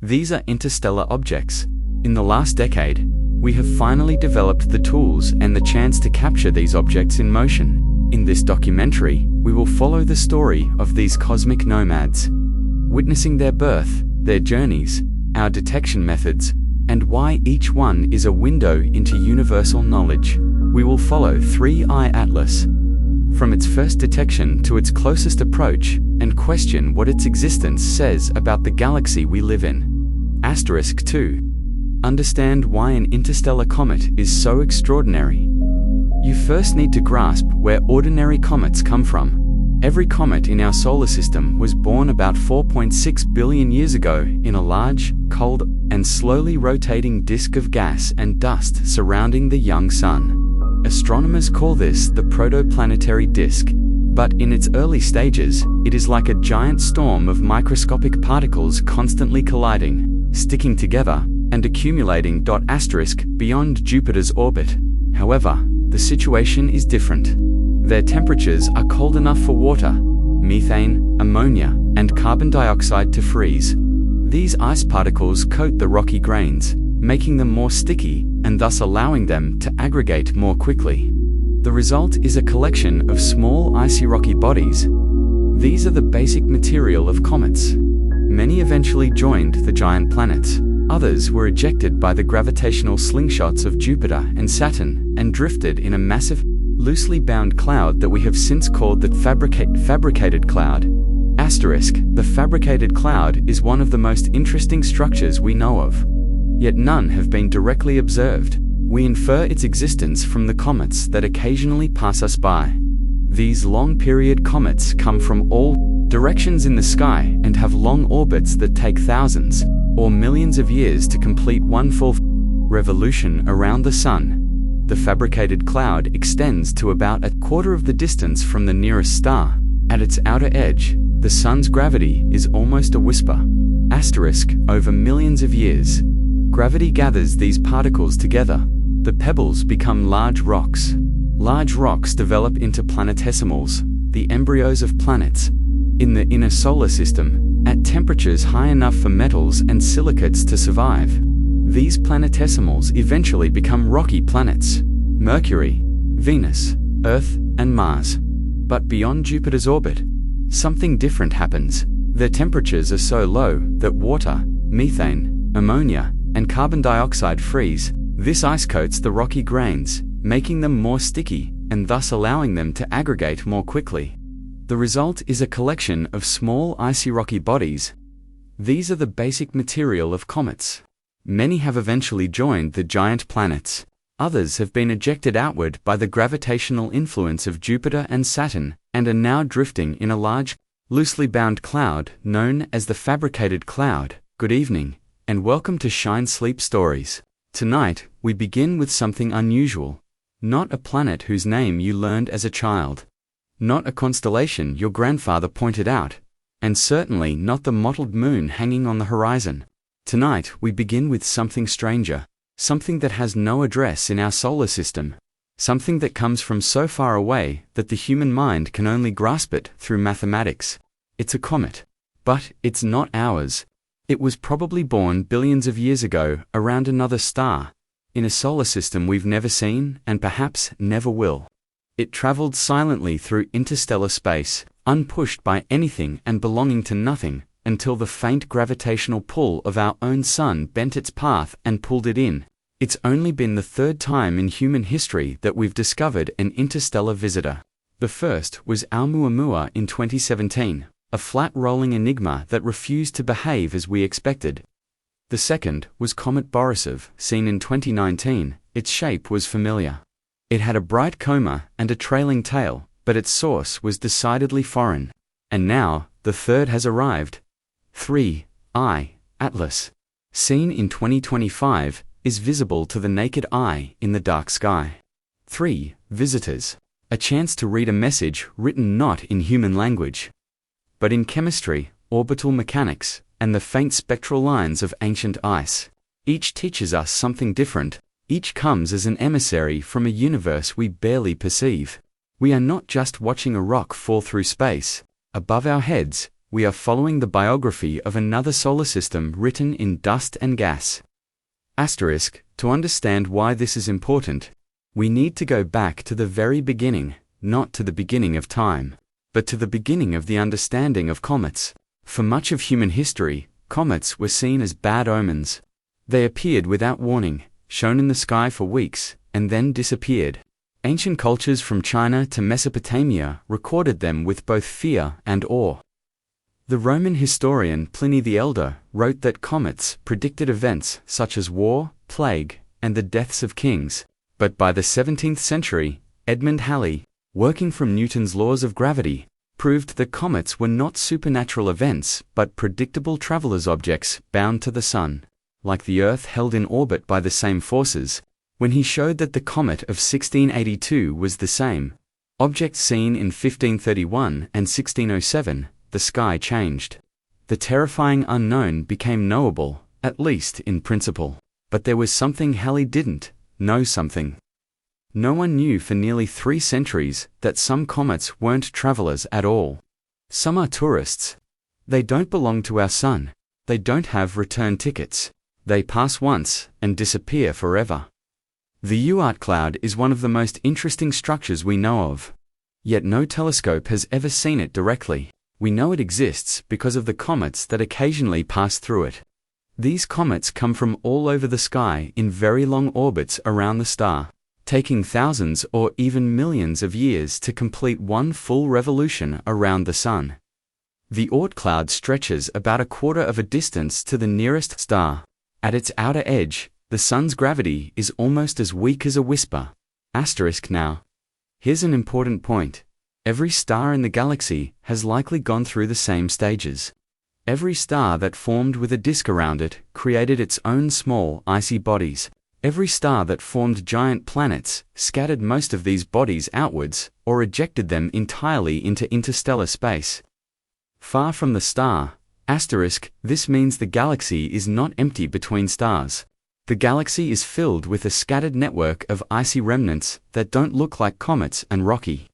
These are interstellar objects. In the last decade, we have finally developed the tools and the chance to capture these objects in motion. In this documentary, we will follow the story of these cosmic nomads, witnessing their birth, their journeys, our detection methods, and why each one is a window into universal knowledge. We will follow 3I Atlas, from its first detection to its closest approach, and question what its existence says about the galaxy we live in. Asterisk 2. Understand why an interstellar comet is so extraordinary. You first need to grasp where ordinary comets come from. Every comet in our solar system was born about 4.6 billion years ago in a large, cold, and slowly rotating disk of gas and dust surrounding the young sun. Astronomers call this the protoplanetary disk, but in its early stages, it is like a giant storm of microscopic particles constantly colliding, sticking together, and accumulating. Beyond Jupiter's orbit. However, the situation is different. Their temperatures are cold enough for water, methane, ammonia, and carbon dioxide to freeze. These ice particles coat the rocky grains, making them more sticky and thus allowing them to aggregate more quickly. The result is a collection of small icy rocky bodies. These are the basic material of comets. Many eventually joined the giant planets. Others were ejected by the gravitational slingshots of Jupiter and Saturn and drifted in a massive, loosely bound cloud that we have since called the fabricated cloud. Asterisk, the fabricated cloud is one of the most interesting structures we know of. Yet none have been directly observed. We infer its existence from the comets that occasionally pass us by. These long-period comets come from all directions in the sky and have long orbits that take thousands or millions of years to complete one full revolution around the Sun. The fabricated cloud extends to about a quarter of the distance from the nearest star. At its outer edge, the Sun's gravity is almost a whisper. Asterisk, over millions of years, gravity gathers these particles together. The pebbles become large rocks. Large rocks develop into planetesimals, the embryos of planets. In the inner solar system, at temperatures high enough for metals and silicates to survive, these planetesimals eventually become rocky planets: Mercury, Venus, Earth, and Mars. But beyond Jupiter's orbit, something different happens. Their temperatures are so low that water, methane, ammonia, and carbon dioxide freeze. This ice coats the rocky grains, making them more sticky, and thus allowing them to aggregate more quickly. The result is a collection of small icy rocky bodies. These are the basic material of comets. Many have eventually joined the giant planets. Others have been ejected outward by the gravitational influence of Jupiter and Saturn, and are now drifting in a large, loosely bound cloud known as the fabricated cloud. Good evening, and welcome to Shine Sleep Stories. Tonight, we begin with something unusual. Not a planet whose name you learned as a child. Not a constellation your grandfather pointed out. And certainly not the mottled moon hanging on the horizon. Tonight, we begin with something stranger. Something that has no address in our solar system. Something that comes from so far away that the human mind can only grasp it through mathematics. It's a comet. But it's not ours. It was probably born billions of years ago around another star, in a solar system we've never seen and perhaps never will. It traveled silently through interstellar space, unpushed by anything and belonging to nothing, until the faint gravitational pull of our own sun bent its path and pulled it in. It's only been the third time in human history that we've discovered an interstellar visitor. The first was Oumuamua in 2017, a flat-rolling enigma that refused to behave as we expected. The second was Comet Borisov, seen in 2019. Its shape was familiar. It had a bright coma and a trailing tail, but its source was decidedly foreign. And now, the third has arrived. 3I Atlas, seen in 2025, is visible to the naked eye in the dark sky. 3 Visitors, a chance to read a message written not in human language, but in chemistry, orbital mechanics, and the faint spectral lines of ancient ice. Each teaches us something different. Each comes as an emissary from a universe we barely perceive. We are not just watching a rock fall through space. Above our heads, We are following the biography of another solar system written in dust and gas. Asterisk, to understand why this is important, we need to go back to the very beginning, not to the beginning of time, but to the beginning of the understanding of comets. For much of human history, comets were seen as bad omens. They appeared without warning, shone in the sky for weeks, and then disappeared. Ancient cultures from China to Mesopotamia recorded them with both fear and awe. The Roman historian Pliny the Elder wrote that comets predicted events such as war, plague, and the deaths of kings. But by the 17th century, Edmund Halley, working from Newton's laws of gravity, proved that comets were not supernatural events but predictable travelers' objects bound to the sun, like the Earth held in orbit by the same forces. When he showed that the comet of 1682 was the same object seen in 1531 and 1607, the sky changed. The terrifying unknown became knowable, at least in principle. But there was something Halley didn't know something. No one knew for nearly 3 centuries that some comets weren't travelers at all. Some are tourists. They don't belong to our sun. They don't have return tickets. They pass once and disappear forever. The Oort Cloud is one of the most interesting structures we know of. Yet no telescope has ever seen it directly. We know it exists because of the comets that occasionally pass through it. These comets come from all over the sky in very long orbits around the star, taking thousands or even millions of years to complete one full revolution around the sun. The Oort Cloud stretches about a quarter of a distance to the nearest star. At its outer edge, the sun's gravity is almost as weak as a whisper. Asterisk now. Here's an important point. Every star in the galaxy has likely gone through the same stages. Every star that formed with a disk around it created its own small, icy bodies. Every star that formed giant planets scattered most of these bodies outwards or ejected them entirely into interstellar space. Far from the star, asterisk, this means the galaxy is not empty between stars. The galaxy is filled with a scattered network of icy remnants that don't look like comets and rocky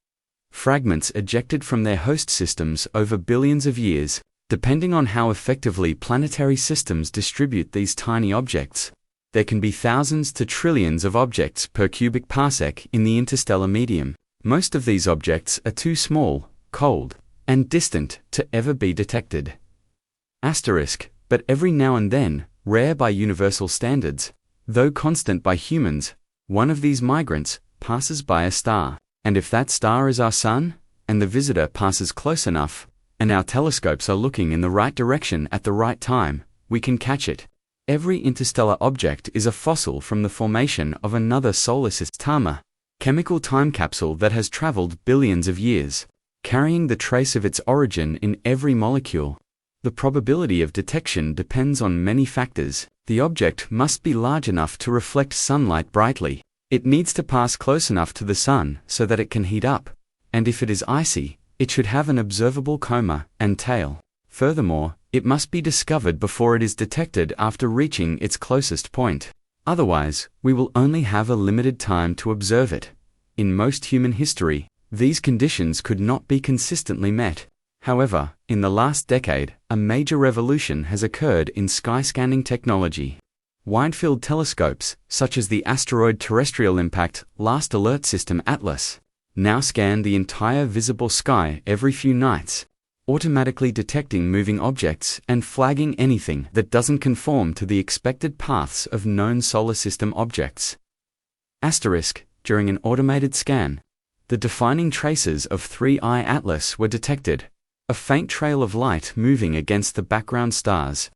fragments ejected from their host systems over billions of years. Depending on how effectively planetary systems distribute these tiny objects, there can be thousands to trillions of objects per cubic parsec in the interstellar medium. Most of these objects are too small, cold, and distant to ever be detected. Asterisk, but every now and then, rare by universal standards, though constant by humans, one of these migrants passes by a star. And if that star is our sun, and the visitor passes close enough, and our telescopes are looking in the right direction at the right time, we can catch it. Every interstellar object is a fossil from the formation of another solar system, chemical time capsule that has traveled billions of years, carrying the trace of its origin in every molecule. The probability of detection depends on many factors. The object must be large enough to reflect sunlight brightly. It needs to pass close enough to the sun so that it can heat up. And if it is icy, it should have an observable coma and tail. Furthermore, it must be discovered before it is detected after reaching its closest point. Otherwise, we will only have a limited time to observe it. In most human history, these conditions could not be consistently met. However, in the last decade, a major revolution has occurred in sky scanning technology. Wide-field telescopes, such as the Asteroid Terrestrial Impact Last Alert System ATLAS, now scan the entire visible sky every few nights, automatically detecting moving objects and flagging anything that doesn't conform to the expected paths of known solar system objects. Asterisk, during an automated scan, the defining traces of 3I Atlas were detected, a faint trail of light moving against the background stars,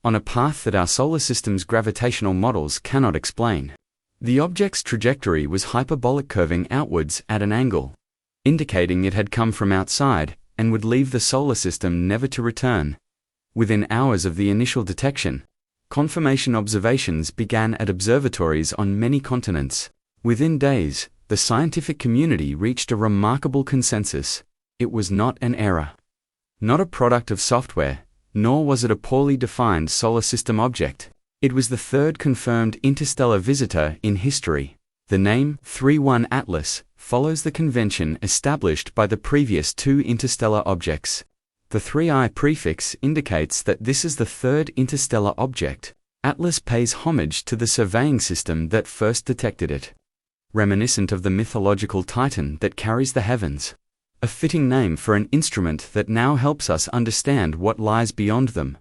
on a path that our solar system's gravitational models cannot explain. The object's trajectory was hyperbolic, curving outwards at an angle, indicating it had come from outside and would leave the solar system never to return. Within hours of the initial detection, confirmation observations began at observatories on many continents. Within days, the scientific community reached a remarkable consensus. It was not an error, not a product of software, nor was it a poorly defined solar system object. It was the third confirmed interstellar visitor in history. The name 3I Atlas follows the convention established by the previous 2 interstellar objects. The 3I prefix indicates that this is the third interstellar object. Atlas pays homage to the surveying system that first detected it, reminiscent of the mythological Titan that carries the heavens. A fitting name for an instrument that now helps us understand what lies beyond them.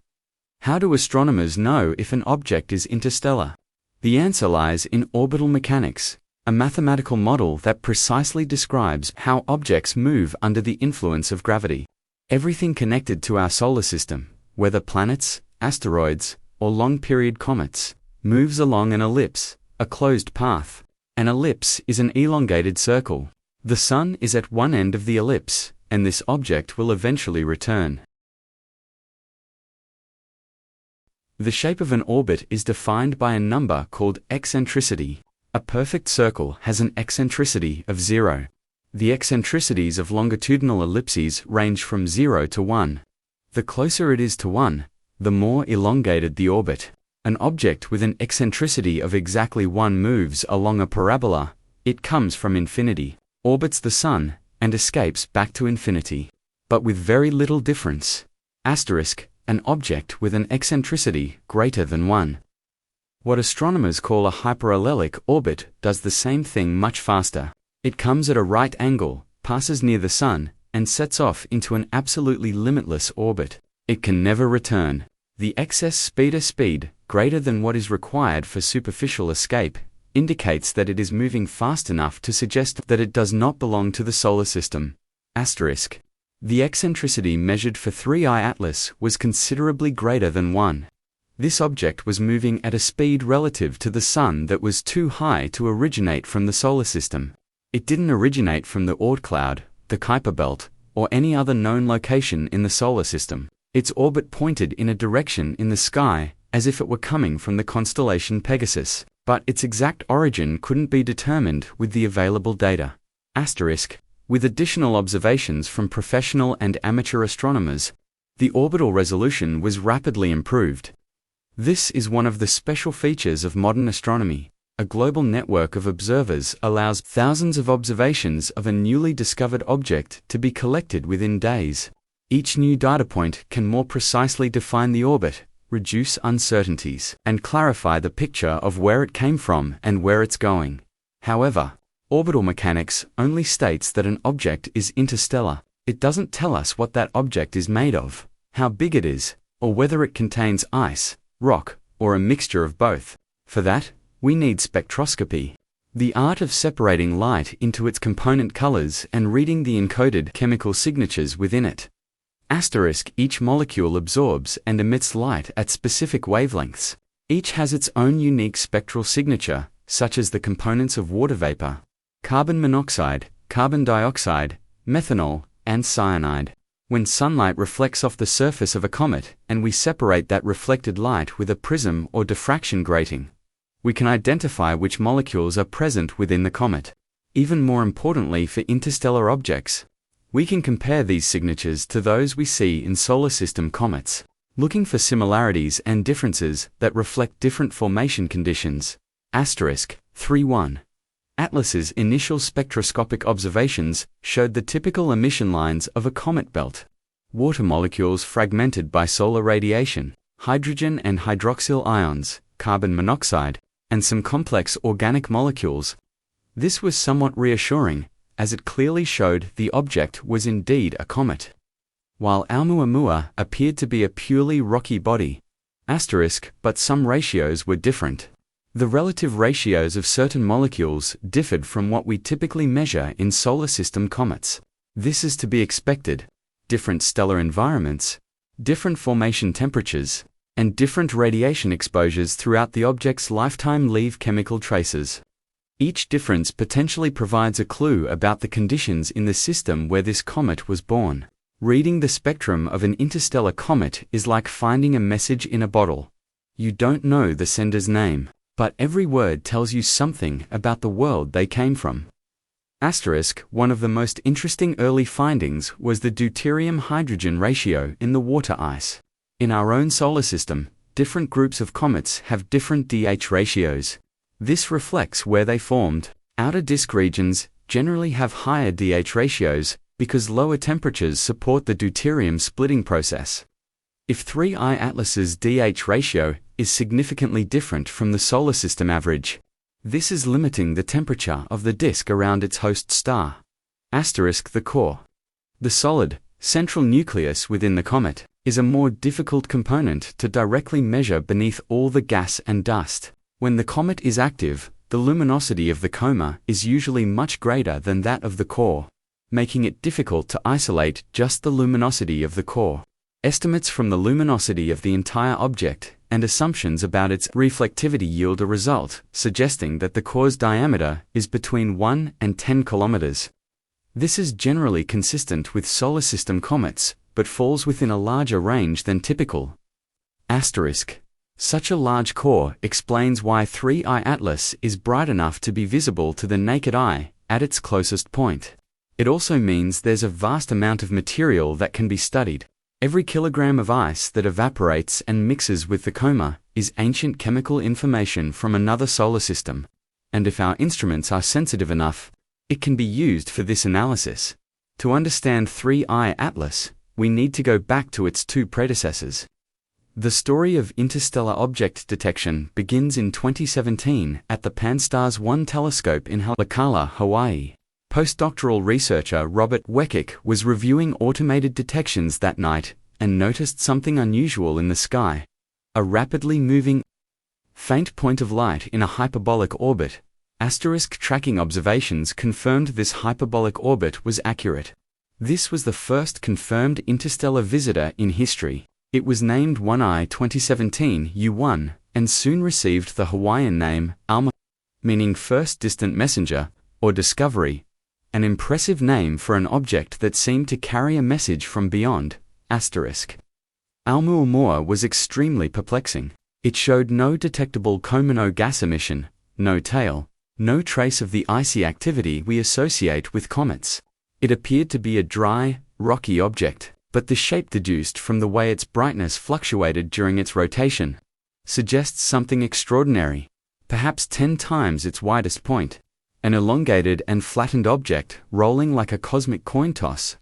How do astronomers know if an object is interstellar? The answer lies in orbital mechanics, a mathematical model that precisely describes how objects move under the influence of gravity. Everything connected to our solar system, whether planets, asteroids, or long-period comets, moves along an ellipse, a closed path. An ellipse is an elongated circle. The Sun is at one end of the ellipse, and this object will eventually return. The shape of an orbit is defined by a number called eccentricity. A perfect circle has an eccentricity of 0. The eccentricities of longitudinal ellipses range from 0 to 1. The closer it is to 1, the more elongated the orbit. An object with an eccentricity of exactly 1 moves along a parabola. It comes from infinity, orbits the Sun, and escapes back to infinity. But with very little difference. Asterisk, an object with an eccentricity greater than 1. What astronomers call a hyperallelic orbit does the same thing much faster. It comes at a right angle, passes near the Sun, and sets off into an absolutely limitless orbit. It can never return. The excess speed greater than what is required for superficial escape indicates that it is moving fast enough to suggest that it does not belong to the solar system. Asterisk. The eccentricity measured for 3I Atlas was considerably greater than 1. This object was moving at a speed relative to the Sun that was too high to originate from the solar system. It didn't originate from the Oort Cloud, the Kuiper Belt, or any other known location in the solar system. Its orbit pointed in a direction in the sky, as if it were coming from the constellation Pegasus, but its exact origin couldn't be determined with the available data. Asterisk. With additional observations from professional and amateur astronomers, the orbital resolution was rapidly improved. This is one of the special features of modern astronomy. A global network of observers allows thousands of observations of a newly discovered object to be collected within days. Each new data point can more precisely define the orbit, reduce uncertainties, and clarify the picture of where it came from and where it's going. However, orbital mechanics only states that an object is interstellar. It doesn't tell us what that object is made of, how big it is, or whether it contains ice, rock, or a mixture of both. For that, we need spectroscopy, the art of separating light into its component colors and reading the encoded chemical signatures within it. Asterisk. Each molecule absorbs and emits light at specific wavelengths. Each has its own unique spectral signature, such as the components of water vapor, carbon monoxide, carbon dioxide, methanol, and cyanide. When sunlight reflects off the surface of a comet and we separate that reflected light with a prism or diffraction grating, we can identify which molecules are present within the comet. Even more importantly for interstellar objects, we can compare these signatures to those we see in solar system comets, looking for similarities and differences that reflect different formation conditions. Asterisk. 3.1. Atlas's initial spectroscopic observations showed the typical emission lines of a comet belt. Water molecules fragmented by solar radiation, hydrogen and hydroxyl ions, carbon monoxide, and some complex organic molecules. This was somewhat reassuring, as it clearly showed the object was indeed a comet. While Oumuamua appeared to be a purely rocky body. Asterisk. But some ratios were different. The relative ratios of certain molecules differed from what we typically measure in solar system comets. This is to be expected. Different stellar environments, different formation temperatures, and different radiation exposures throughout the object's lifetime leave chemical traces. Each difference potentially provides a clue about the conditions in the system where this comet was born. Reading the spectrum of an interstellar comet is like finding a message in a bottle. You don't know the sender's name, but every word tells you something about the world they came from. Asterisk. One of the most interesting early findings was the deuterium-hydrogen ratio in the water ice. In our own solar system, different groups of comets have different DH ratios. This reflects where they formed. Outer disk regions generally have higher DH ratios, because lower temperatures support the deuterium splitting process. If 3I Atlas's DH ratio is significantly different from the solar system average, this is limiting the temperature of the disk around its host star. The core. The solid, central nucleus within the comet is a more difficult component to directly measure beneath all the gas and dust. When the comet is active, the luminosity of the coma is usually much greater than that of the core, making it difficult to isolate just the luminosity of the core. Estimates from the luminosity of the entire object and assumptions about its reflectivity yield a result suggesting that the core's diameter is between 1 and 10 kilometers. This is generally consistent with solar system comets, but falls within a larger range than typical. Such a large core explains why 3I Atlas is bright enough to be visible to the naked eye at its closest point. It also means there's a vast amount of material that can be studied. Every kilogram of ice that evaporates and mixes with the coma is ancient chemical information from another solar system, and if our instruments are sensitive enough, it can be used for this analysis. To understand 3I Atlas, we need to go back to its two predecessors. The story of interstellar object detection begins in 2017 at the Pan-STARRS 1 telescope in Haleakala, Hawaii. Postdoctoral researcher Robert Weckick was reviewing automated detections that night and noticed something unusual in the sky. A rapidly moving, faint point of light in a hyperbolic orbit. Tracking observations confirmed this hyperbolic orbit was accurate. This was the first confirmed interstellar visitor in history. It was named 1I 2017 U1 and soon received the Hawaiian name Oumuamua, meaning first distant messenger or discovery, an impressive name for an object that seemed to carry a message from beyond. Oumuamua was extremely perplexing. It showed no detectable coma gas emission, no tail, no trace of the icy activity we associate with comets. It appeared to be a dry, rocky object, but the shape deduced from the way its brightness fluctuated during its rotation suggests something extraordinary, perhaps 10 times its widest point. An elongated and flattened object rolling like a cosmic coin toss.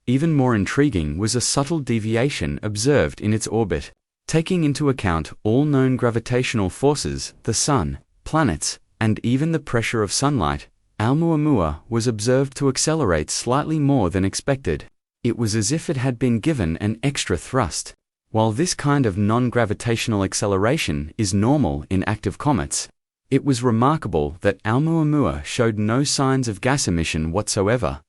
Even more intriguing was a subtle deviation observed in its orbit. Taking into account all known gravitational forces, the Sun, planets, and even the pressure of sunlight, Oumuamua was observed to accelerate slightly more than expected. It was as if it had been given an extra thrust. While this kind of non-gravitational acceleration is normal in active comets, it was remarkable that Oumuamua showed no signs of gas emission whatsoever.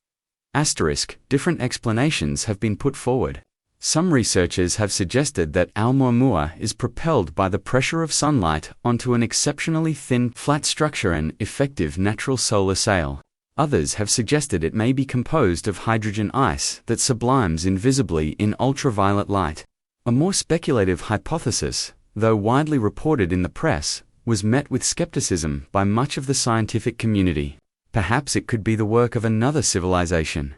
Different explanations have been put forward. Some researchers have suggested that Oumuamua is propelled by the pressure of sunlight onto an exceptionally thin, flat structure, an effective natural solar sail. Others have suggested it may be composed of hydrogen ice that sublimes invisibly in ultraviolet light. A more speculative hypothesis, though widely reported in the press, was met with skepticism by much of the scientific community. Perhaps it could be the work of another civilization.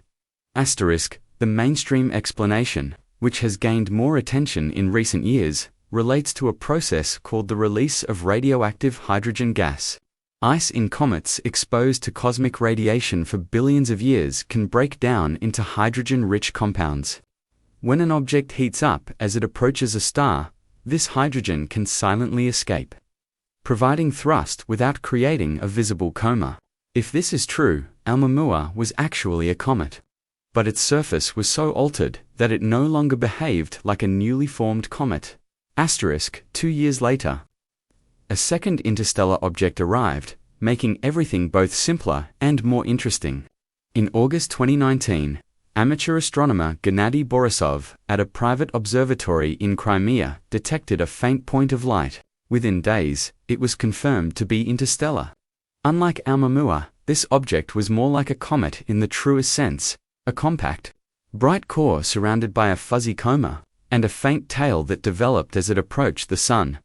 The mainstream explanation, which has gained more attention in recent years, relates to a process called the release of radioactive hydrogen gas. Ice in comets exposed to cosmic radiation for billions of years can break down into hydrogen-rich compounds. When an object heats up as it approaches a star, this hydrogen can silently escape, providing thrust without creating a visible coma. If this is true, Oumuamua was actually a comet. But its surface was so altered that it no longer behaved like a newly formed comet. 2 years later, a second interstellar object arrived, making everything both simpler and more interesting. In August 2019, amateur astronomer Gennady Borisov at a private observatory in Crimea detected a faint point of light. Within days, it was confirmed to be interstellar. Unlike Oumuamua, this object was more like a comet in the truest sense, a compact, bright core surrounded by a fuzzy coma, and a faint tail that developed as it approached the Sun.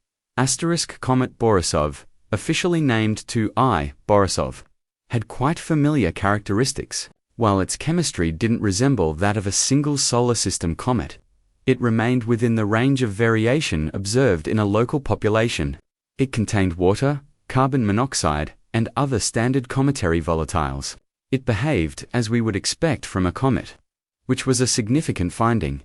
Comet Borisov, officially named 2I Borisov, had quite familiar characteristics. While its chemistry didn't resemble that of a single solar system comet, it remained within the range of variation observed in a local population. It contained water, carbon monoxide, and other standard cometary volatiles. It behaved as we would expect from a comet, which was a significant finding.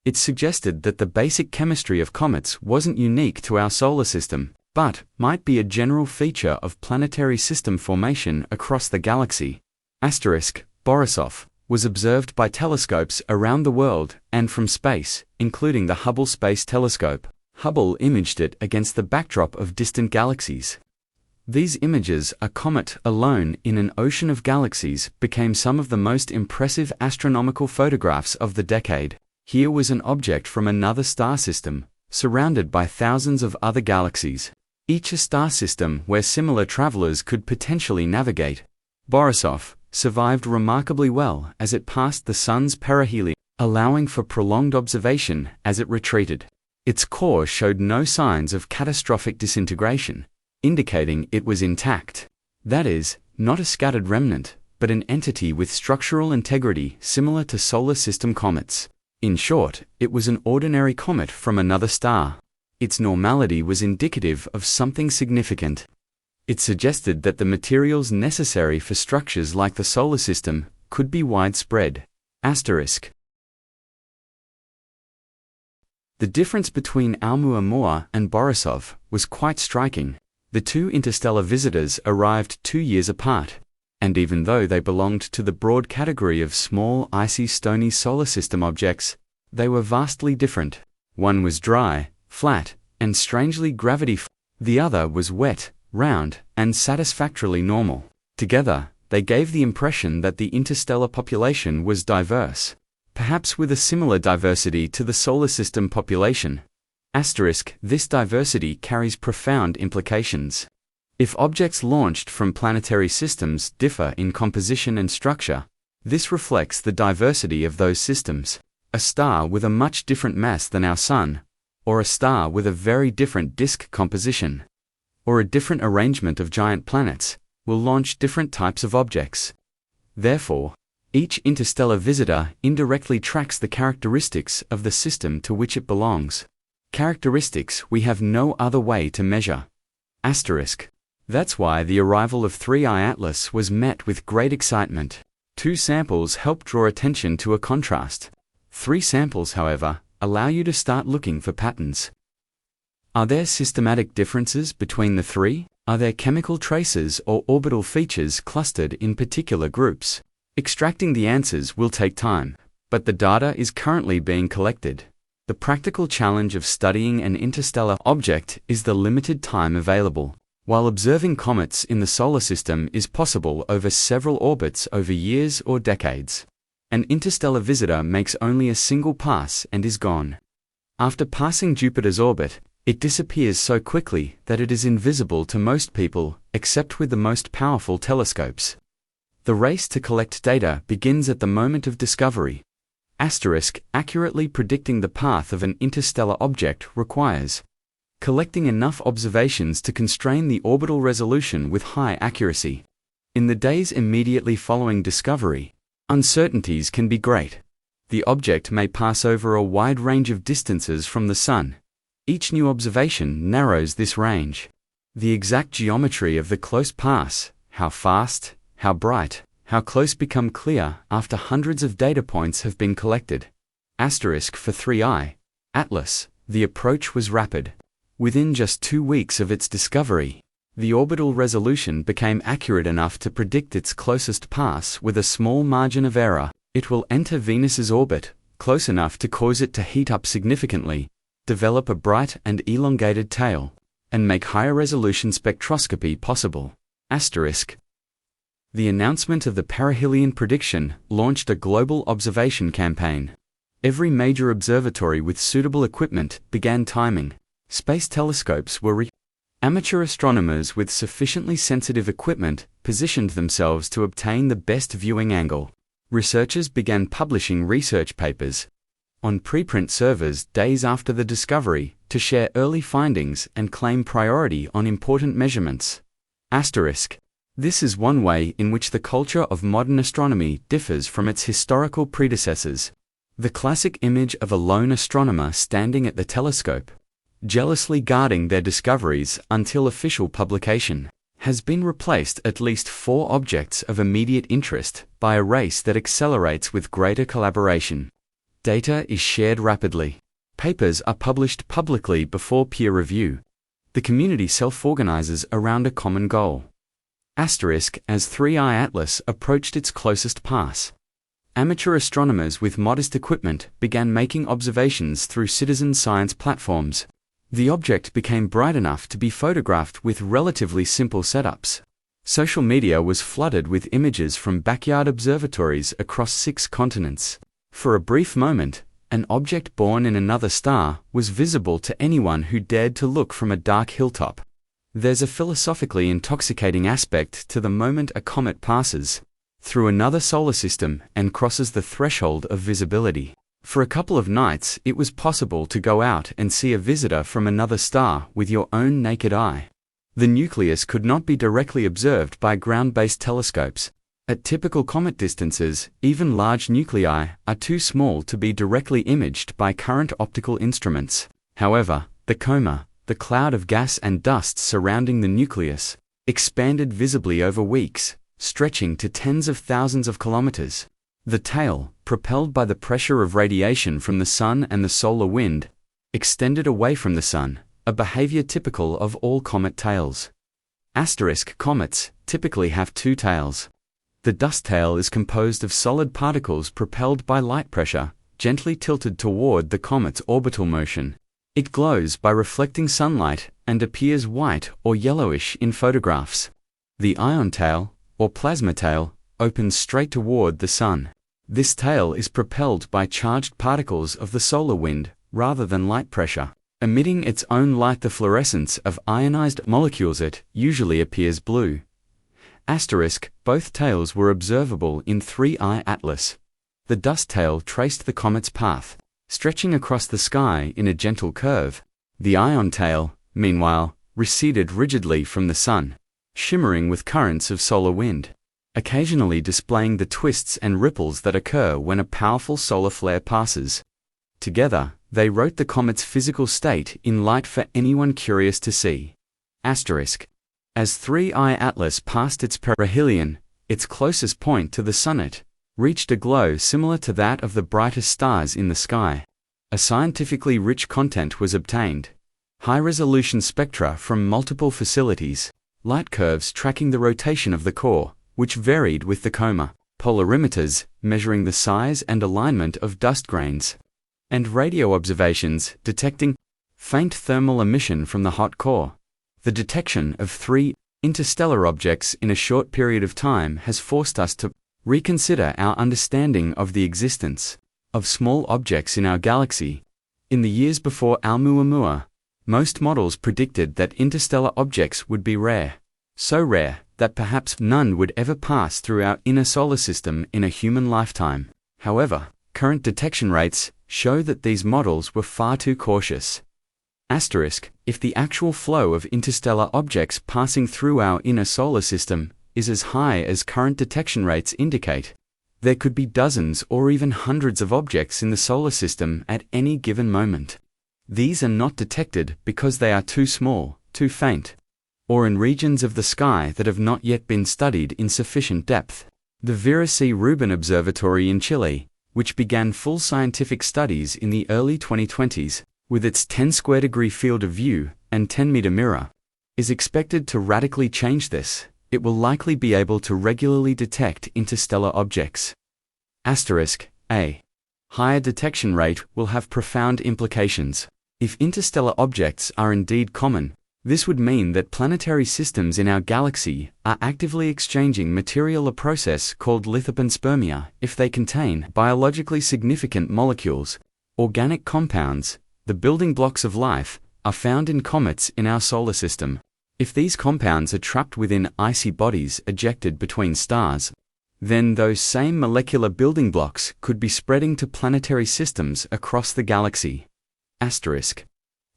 It suggested that the basic chemistry of comets wasn't unique to our solar system, but might be a general feature of planetary system formation across the galaxy. Borisov was observed by telescopes around the world and from space, including the Hubble Space Telescope. Hubble imaged it against the backdrop of distant galaxies. These images, a comet alone in an ocean of galaxies, became some of the most impressive astronomical photographs of the decade. Here was an object from another star system, surrounded by thousands of other galaxies, each a star system where similar travelers could potentially navigate. Borisov survived remarkably well as it passed the Sun's perihelion, allowing for prolonged observation as it retreated. Its core showed no signs of catastrophic disintegration, indicating it was intact. That is, not a scattered remnant, but an entity with structural integrity similar to solar system comets. In short, it was an ordinary comet from another star. Its normality was indicative of something significant. It suggested that the materials necessary for structures like the solar system could be widespread. Asterisk. The difference between Oumuamua and Borisov was quite striking. The two interstellar visitors arrived 2 years apart, and even though they belonged to the broad category of small, icy, stony solar system objects, they were vastly different. One was dry, flat, and strangely gravity-free. The other was wet, round, and satisfactorily normal. Together, they gave the impression that the interstellar population was diverse, perhaps with a similar diversity to the solar system population. Asterisk, this diversity carries profound implications. If objects launched from planetary systems differ in composition and structure, this reflects the diversity of those systems. A star with a much different mass than our Sun, or a star with a very different disk composition, or a different arrangement of giant planets, will launch different types of objects. Therefore, each interstellar visitor indirectly tracks the characteristics of the system to which it belongs. Characteristics we have no other way to measure. Asterisk. That's why the arrival of 3I Atlas was met with great excitement. 2 samples help draw attention to a contrast. 3 samples, however, allow you to start looking for patterns. Are there systematic differences between the 3? Are there chemical traces or orbital features clustered in particular groups? Extracting the answers will take time, but the data is currently being collected. The practical challenge of studying an interstellar object is the limited time available. While observing comets in the solar system is possible over several orbits over years or decades, an interstellar visitor makes only a single pass and is gone. After passing Jupiter's orbit, it disappears so quickly that it is invisible to most people, except with the most powerful telescopes. The race to collect data begins at the moment of discovery. Asterisk, accurately predicting the path of an interstellar object requires collecting enough observations to constrain the orbital resolution with high accuracy. In the days immediately following discovery, uncertainties can be great. The object may pass over a wide range of distances from the Sun. Each new observation narrows this range. The exact geometry of the close pass, how fast, how bright, how close become clear after hundreds of data points have been collected. Asterisk for 3I Atlas, the approach was rapid. Within just 2 weeks of its discovery, the orbital resolution became accurate enough to predict its closest pass with a small margin of error. It will enter Venus's orbit, close enough to cause it to heat up significantly, develop a bright and elongated tail, and make higher resolution spectroscopy possible. Asterisk. The announcement of the perihelion prediction launched a global observation campaign. Every major observatory with suitable equipment began timing. Space telescopes were Amateur astronomers with sufficiently sensitive equipment positioned themselves to obtain the best viewing angle. Researchers began publishing research papers on preprint servers days after the discovery to share early findings and claim priority on important measurements. Asterisk. This is one way in which the culture of modern astronomy differs from its historical predecessors. The classic image of a lone astronomer standing at the telescope, jealously guarding their discoveries until official publication, has been replaced at least 4 objects of immediate interest by a race that accelerates with greater collaboration. Data is shared rapidly. Papers are published publicly before peer review. The community self-organizes around a common goal. Asterisk, as 3I Atlas approached its closest pass, amateur astronomers with modest equipment began making observations through citizen science platforms. The object became bright enough to be photographed with relatively simple setups. Social media was flooded with images from backyard observatories across 6 continents. For a brief moment, an object born in another star was visible to anyone who dared to look from a dark hilltop. There's a philosophically intoxicating aspect to the moment a comet passes through another solar system and crosses the threshold of visibility. For a couple of nights, it was possible to go out and see a visitor from another star with your own naked eye. The nucleus could not be directly observed by ground-based telescopes. At typical comet distances, even large nuclei are too small to be directly imaged by current optical instruments. However, the coma, the cloud of gas and dust surrounding the nucleus, expanded visibly over weeks, stretching to tens of thousands of kilometers. The tail, propelled by the pressure of radiation from the sun and the solar wind, extended away from the sun, a behavior typical of all comet tails. Asterisk, comets typically have 2 tails. The dust tail is composed of solid particles propelled by light pressure, gently tilted toward the comet's orbital motion. It glows by reflecting sunlight and appears white or yellowish in photographs. The ion tail, or plasma tail, opens straight toward the sun. This tail is propelled by charged particles of the solar wind, rather than light pressure. Emitting its own light, the fluorescence of ionized molecules, it usually appears blue. Asterisk, both tails were observable in 3I Atlas. The dust tail traced the comet's path, stretching across the sky in a gentle curve. The ion tail, meanwhile, receded rigidly from the sun, shimmering with currents of solar wind, occasionally displaying the twists and ripples that occur when a powerful solar flare passes. Together, they wrote the comet's physical state in light for anyone curious to see. Asterisk. As 3I Atlas passed its perihelion, its closest point to the sun, it reached a glow similar to that of the brightest stars in the sky. A scientifically rich content was obtained. High-resolution spectra from multiple facilities, light curves tracking the rotation of the core, which varied with the coma, polarimeters measuring the size and alignment of dust grains, and radio observations detecting faint thermal emission from the hot core. The detection of 3 interstellar objects in a short period of time has forced us to reconsider our understanding of the existence of small objects in our galaxy. In the years before Oumuamua, most models predicted that interstellar objects would be rare, so rare that perhaps none would ever pass through our inner solar system in a human lifetime. However, current detection rates show that these models were far too cautious. Asterisk, if the actual flow of interstellar objects passing through our inner solar system is as high as current detection rates indicate, there could be dozens or even hundreds of objects in the solar system at any given moment. These are not detected because they are too small, too faint, or in regions of the sky that have not yet been studied in sufficient depth. The Vera C. Rubin Observatory in Chile, which began full scientific studies in the early 2020s, with its 10-square-degree field of view and 10-meter mirror, is expected to radically change this. It will likely be able to regularly detect interstellar objects. Asterisk, a higher detection rate will have profound implications. If interstellar objects are indeed common, this would mean that planetary systems in our galaxy are actively exchanging material, a process called lithopanspermia. If they contain biologically significant molecules, organic compounds, the building blocks of life, are found in comets in our solar system. If these compounds are trapped within icy bodies ejected between stars, then those same molecular building blocks could be spreading to planetary systems across the galaxy. Asterisk.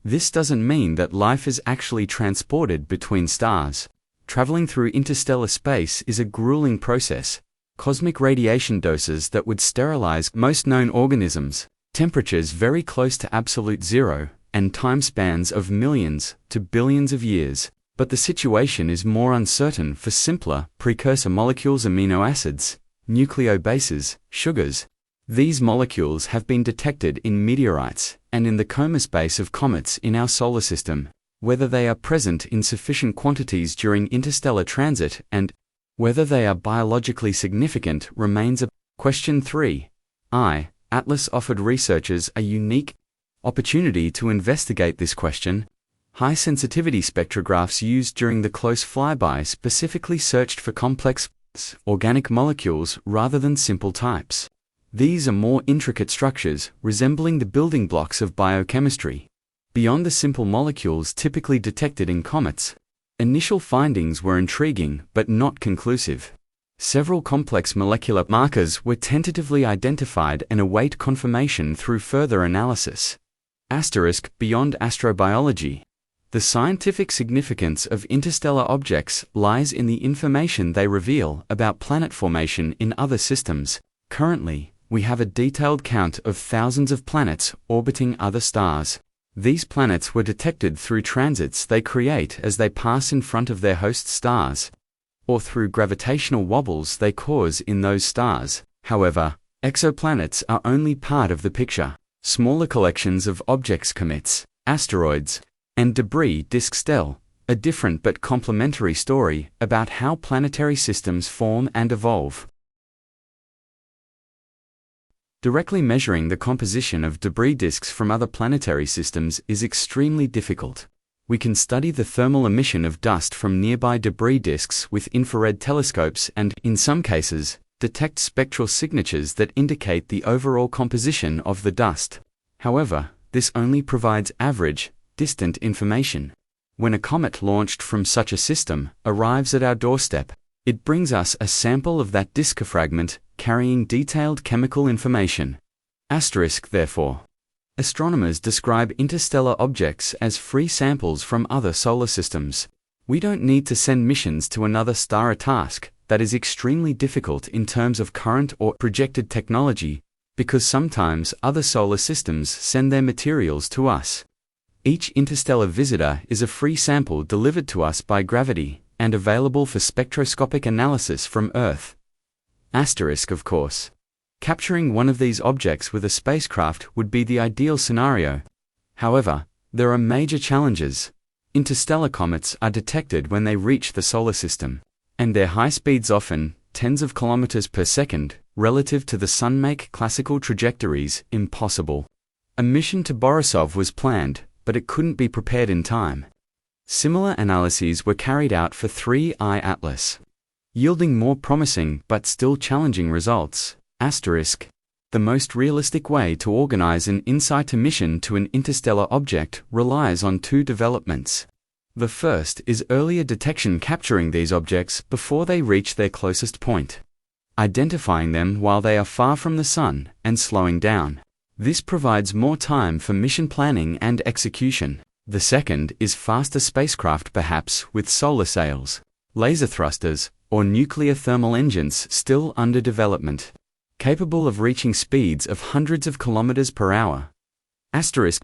This doesn't mean that life is actually transported between stars. Traveling through interstellar space is a grueling process. Cosmic radiation doses that would sterilize most known organisms, temperatures very close to absolute zero, and time spans of millions to billions of years. But the situation is more uncertain for simpler, precursor molecules, amino acids, nucleobases, sugars. These molecules have been detected in meteorites and in the coma space of comets in our solar system. Whether they are present in sufficient quantities during interstellar transit and whether they are biologically significant remains a question. 3. Atlas offered researchers a unique opportunity to investigate this question. High-sensitivity spectrographs used during the close flyby specifically searched for complex organic molecules rather than simple types. These are more intricate structures, resembling the building blocks of biochemistry. Beyond the simple molecules typically detected in comets, initial findings were intriguing but not conclusive. Several complex molecular markers were tentatively identified and await confirmation through further analysis. Beyond astrobiology. The scientific significance of interstellar objects lies in the information they reveal about planet formation in other systems. Currently, we have a detailed count of thousands of planets orbiting other stars. These planets were detected through transits they create as they pass in front of their host stars, or through gravitational wobbles they cause in those stars. However, exoplanets are only part of the picture. Smaller collections of objects, comets, asteroids, and debris disks tell a different but complementary story about how planetary systems form and evolve. Directly measuring the composition of debris disks from other planetary systems is extremely difficult. We can study the thermal emission of dust from nearby debris disks with infrared telescopes and, in some cases, detect spectral signatures that indicate the overall composition of the dust. However, this only provides average, distant information. When a comet launched from such a system arrives at our doorstep, it brings us a sample of that disk fragment carrying detailed chemical information. Therefore, astronomers describe interstellar objects as free samples from other solar systems. We don't need to send missions to another star, a task that is extremely difficult in terms of current or projected technology, because sometimes other solar systems send their materials to us. Each interstellar visitor is a free sample delivered to us by gravity and available for spectroscopic analysis from Earth. Of course. Capturing one of these objects with a spacecraft would be the ideal scenario. However, there are major challenges. Interstellar comets are detected when they reach the solar system, and their high speeds, often tens of kilometers per second, relative to the Sun, make classical trajectories impossible. A mission to Borisov was planned, but it couldn't be prepared in time. Similar analyses were carried out for 3I Atlas, yielding more promising but still challenging results. The most realistic way to organize an InSight mission to an interstellar object relies on two developments. The first is earlier detection, capturing these objects before they reach their closest point, identifying them while they are far from the Sun, and slowing down. This provides more time for mission planning and execution. The second is faster spacecraft, perhaps with solar sails, laser thrusters, or nuclear thermal engines still under development, capable of reaching speeds of hundreds of kilometers per hour.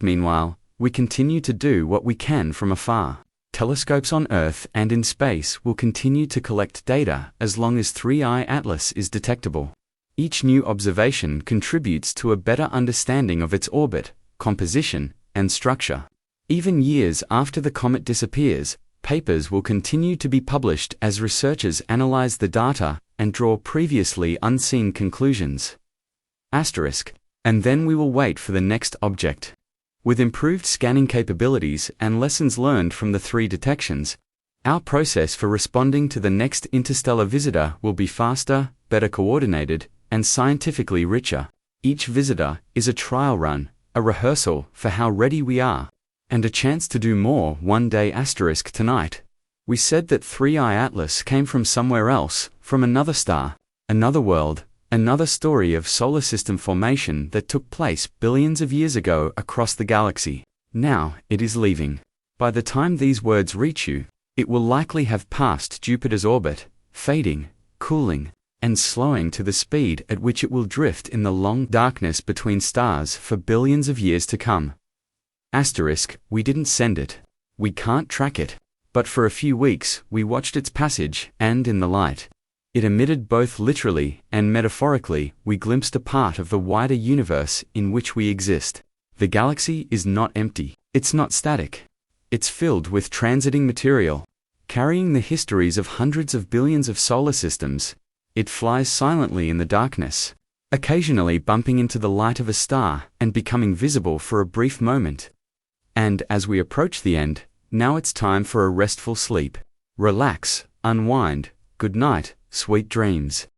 Meanwhile, we continue to do what we can from afar. Telescopes on Earth and in space will continue to collect data as long as 3I Atlas is detectable. Each new observation contributes to a better understanding of its orbit, composition, and structure. Even years after the comet disappears, papers will continue to be published as researchers analyze the data and draw previously unseen conclusions. And then we will wait for the next object. With improved scanning capabilities and lessons learned from the 3 detections, our process for responding to the next interstellar visitor will be faster, better coordinated, and scientifically richer. Each visitor is a trial run, a rehearsal for how ready we are, and a chance to do more one day. Tonight, we said that 3I Atlas came from somewhere else, from another star, another world, another story of solar system formation that took place billions of years ago across the galaxy. Now, it is leaving. By the time these words reach you, it will likely have passed Jupiter's orbit, fading, cooling, and slowing to the speed at which it will drift in the long darkness between stars for billions of years to come. We didn't send it. We can't track it. But for a few weeks, we watched its passage, and in the light it emitted, both literally and metaphorically, we glimpsed a part of the wider universe in which we exist. The galaxy is not empty. It's not static. It's filled with transiting material, carrying the histories of hundreds of billions of solar systems. It flies silently in the darkness, occasionally bumping into the light of a star and becoming visible for a brief moment. And as we approach the end, now it's time for a restful sleep. Relax, unwind, good night, sweet dreams.